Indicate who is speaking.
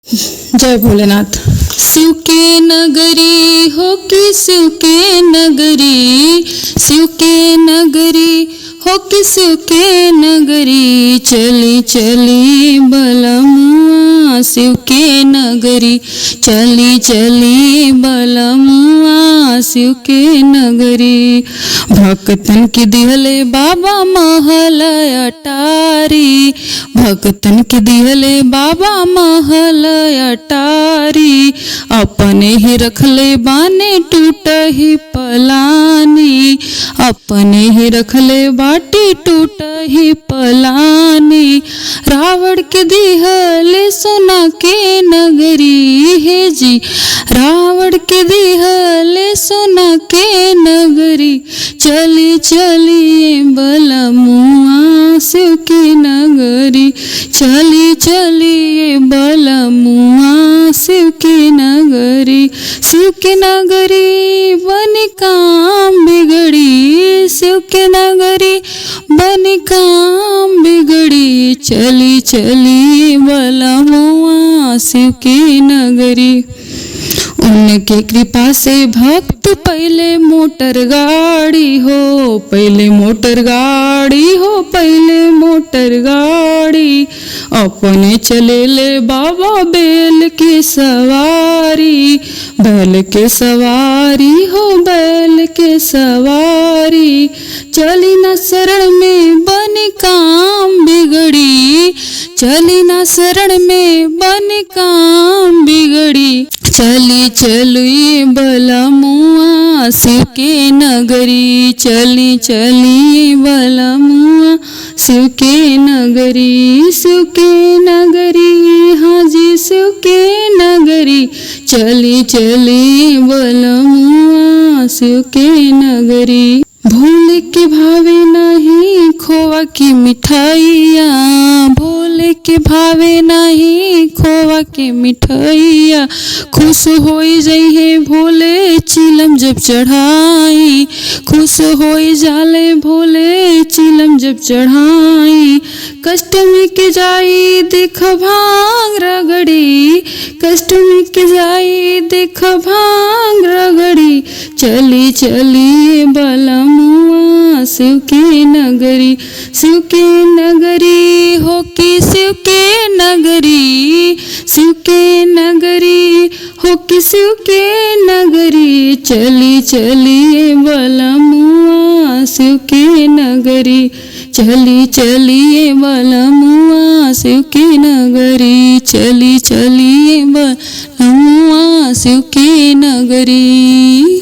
Speaker 1: जय भोलेनाथ। शिव के नगरी हो कि शिव के नगरी, शिव के नगरी हो कि शिव के नगरी, चली चली बलमुआ शिव के नगरी, चली चली बलमुआ शिव के नगरी। भक्तन के दिहले बाबा महल अटारी, भक्तन के दिहले बाबा महल अटारी, अपने ही रखले बाने टूट ही पलानी, अपने ही रखले बाटी टूट ही पलानी। रावण के दिहले सोना के नगरी है जी, रावण के दिहले सोना के नगरी, चली चली बलमुआ शिव की नगरी, चली चली बलमुआ शिव की नगरी। शिव की नगरी बनी काम बिगड़ी, शिव की नगरी बनी काम बिगड़ी, चली चली बलमुआ शिव की नगरी। उनके कृपा से भक्त पहले मोटर गाड़ी हो, पहले मोटर गाड़ी हो, पहले मोटर गाड़ी, अपने चले ले बाबा बैल की सवारी, बैल के सवारी हो, बैल के सवारी। चली न शरण में बनी काम बिगड़ी, चली न शरण में बनी काम बिगड़ी, चली चली बलमुआ शिव के नगरी, चली चली बलमुआ शिव के नगरी, शिव के नगरी हाँ जी शिव के नगरी, चली चली बलमुआ शिव के नगरी। भोले के भावे नहीं खोवा की मिठाइया, भोले के भावे नहीं खोवा के मिठाइया, खुश होई जइहे भोले चिलम जब चढ़ाई, खुश होई जाले भोले चिलम जब चढ़ाई। कष्ट में के जाई देख भांग रगड़ी, कष्ट में के जाई देख भांग रगड़ी, चली चली बलमुआ शिव के नगरी, शिव के नगरी हो कि शिव के नगरी, शिव के नगरी हो कि शिव के नगरी, चली चली बलमुआ शिव के नगरी, चली चली बलमुआ शिव के नगरी, चली चली बलमुआ शिव के नगरी।